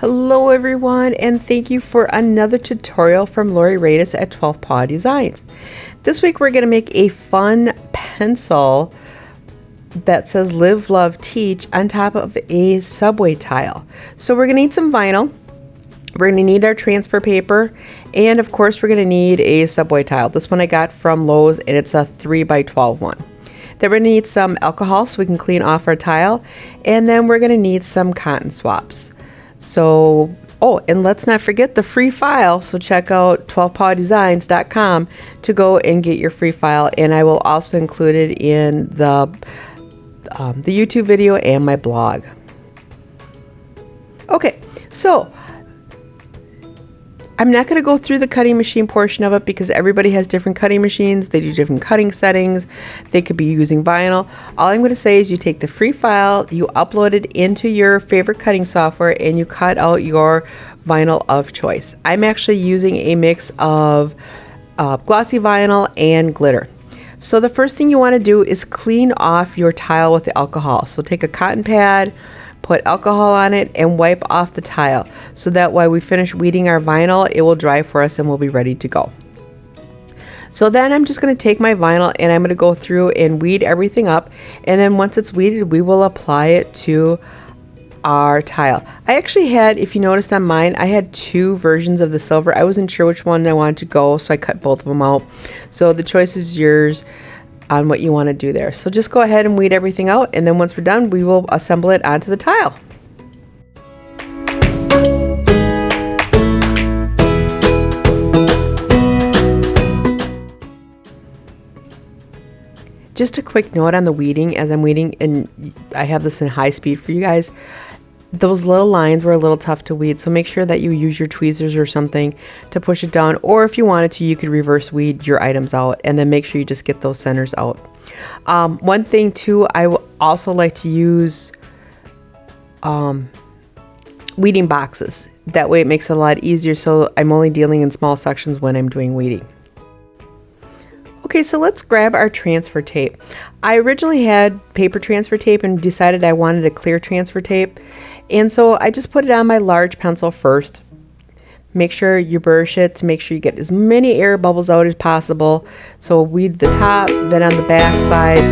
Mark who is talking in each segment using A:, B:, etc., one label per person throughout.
A: Hello everyone, and thank you for another tutorial from Lori Radis at 12 Paw Designs. This week we're going to make a fun pencil that says Live, Love, Teach on top of a subway tile. So we're going to need some vinyl, we're going to need our transfer paper, and of course we're going to need a subway tile. This one I got from Lowe's and it's a 3x12 one. Then we're going to need some alcohol so we can clean off our tile, and then we're going to need some cotton swabs. So, and let's not forget the free file. So check out 12pawdesigns.com to go and get your free file. And I will also include it in the YouTube video and my blog. Okay, so I'm not going to go through the cutting machine portion of it because everybody has different cutting machines. They do different cutting settings. They could be using vinyl. All I'm going to say is you take the free file, you upload it into your favorite cutting software, and you cut out your vinyl of choice. I'm actually using a mix of glossy vinyl and glitter. So the first thing you want to do is clean off your tile with the alcohol. So take a cotton pad, put alcohol on it, and wipe off the tile. So that when we finish weeding our vinyl, it will dry for us and we'll be ready to go. So then I'm just going to take my vinyl and I'm going to go through and weed everything up. And then once it's weeded, we will apply it to our tile. I actually had, if you noticed on mine, I had two versions of the silver. I wasn't sure which one I wanted to go, so I cut both of them out. So the choice is yours on what you want to do there. So just go ahead and weed everything out, and then once we're done, we will assemble it onto the tile. Just a quick note on the weeding. As I'm weeding, and I have this in high speed for you guys, those little lines were a little tough to weed, so make sure that you use your tweezers or something to push it down, or if you wanted to, you could reverse weed your items out, and then make sure you just get those centers out. One thing too, I also like to use weeding boxes. That way it makes it a lot easier, so I'm only dealing in small sections when I'm doing weeding. Okay, so let's grab our transfer tape. I originally had paper transfer tape and decided I wanted a clear transfer tape. And so I just put it on my large pencil first. Make sure you burnish it to make sure you get as many air bubbles out as possible. So weed the top, then on the back side,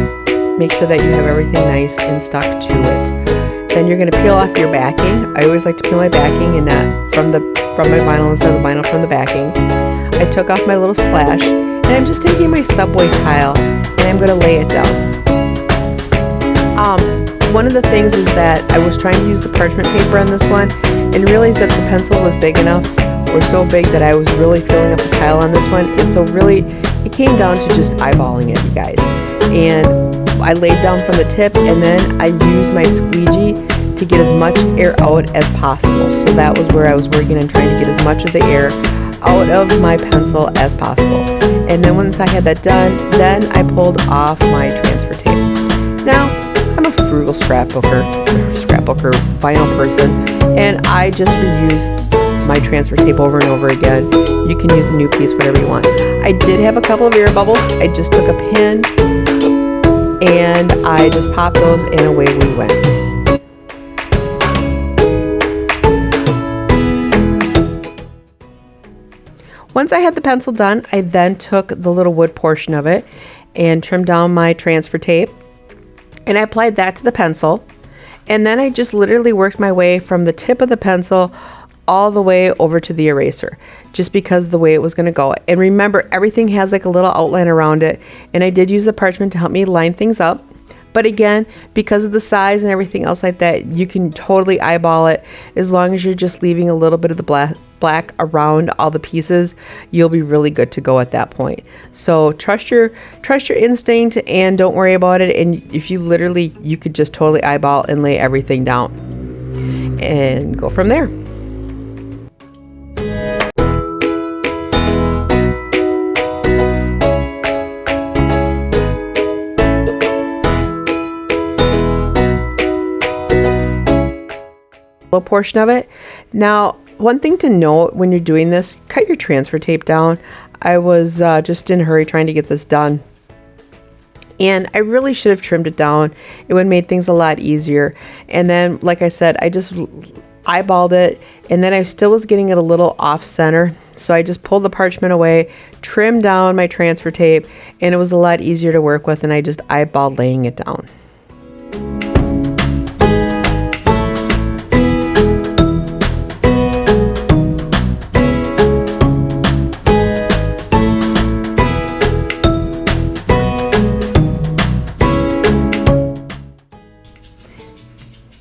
A: make sure that you have everything nice and stuck to it. Then you're going to peel off your backing. I always like to peel my backing and not from my vinyl instead of the vinyl from the backing. I took off my little splash, and I'm just taking my subway tile and I'm going to lay it down. One of the things is that I was trying to use the parchment paper on this one and realized that the pencil was big enough, or so big, that I was really filling up the tile on this one. And so really it came down to just eyeballing it, you guys. And I laid down from the tip, and then I used my squeegee to get as much air out as possible. So that was where I was working on trying to get as much of the air out of my pencil as possible. And then once I had that done, then I pulled off my transfer tape. Now, I'm a frugal scrapbooker, vinyl person, and I just reuse my transfer tape over and over again. You can use a new piece, whatever you want. I did have a couple of air bubbles. I just took a pin and I just popped those, and away we went. Once I had the pencil done, I then took the little wood portion of it and trimmed down my transfer tape, and I applied that to the pencil. And then I just literally worked my way from the tip of the pencil all the way over to the eraser, just because the way it was going to go. And remember, everything has like a little outline around it, and I did use the parchment to help me line things up. But again, because of the size and everything else like that, you can totally eyeball it. As long as you're just leaving a little bit of the black around all the pieces, you'll be really good to go at that point. So trust your instinct and don't worry about it. And if you could just totally eyeball and lay everything down and go from there. Portion of it. Now, one thing to note when you're doing this, cut your transfer tape down. I was just in a hurry trying to get this done, and I really should have trimmed it down. It would have made things a lot easier. And then, like I said, I just eyeballed it And then I still was getting it a little off center. So I just pulled the parchment away, trimmed down my transfer tape, and it was a lot easier to work with, and I just eyeballed laying it down.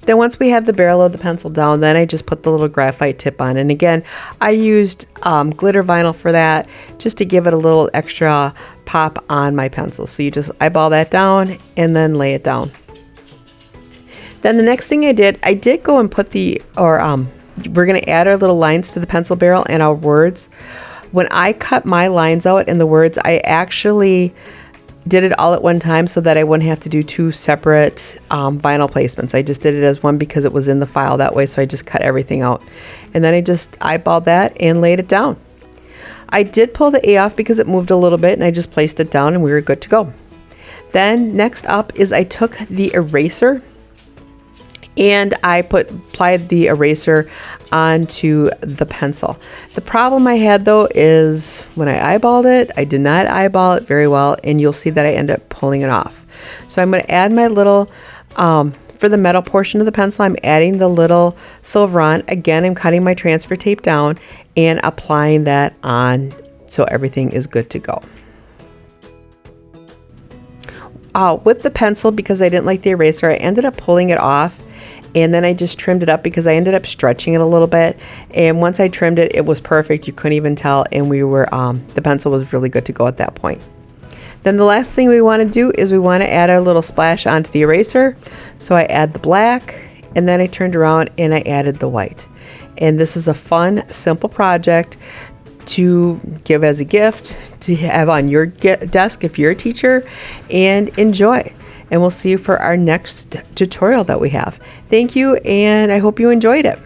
A: Then once we have the barrel of the pencil down, then I just put the little graphite tip on. And again, I used glitter vinyl for that, just to give it a little extra pop on my pencil. So you just eyeball that down and then lay it down. Then the next thing I did go and put we're gonna add our little lines to the pencil barrel and our words. When I cut my lines out and the words, I actually did it all at one time so that I wouldn't have to do two separate vinyl placements. I just did it as one because it was in the file that way, so I just cut everything out. And then I just eyeballed that and laid it down. I did pull the A off because it moved a little bit, and I just placed it down and we were good to go. Then next up is I took the eraser and I applied the eraser onto the pencil. The problem I had though is when I eyeballed it, I did not eyeball it very well, and you'll see that I end up pulling it off. So I'm going to add my little, for the metal portion of the pencil, I'm adding the little silver on. Again, I'm cutting my transfer tape down and applying that on so everything is good to go. With the pencil, because I didn't like the eraser, I ended up pulling it off. And then I just trimmed it up because I ended up stretching it a little bit. And once I trimmed it, it was perfect. You couldn't even tell. And the pencil was really good to go at that point. Then the last thing we want to do is we want to add our little splash onto the eraser. So I add the black, and then I turned around and I added the white. And this is a fun, simple project to give as a gift, to have on your desk if you're a teacher, and enjoy. And we'll see you for our next tutorial that we have. Thank you, and I hope you enjoyed it.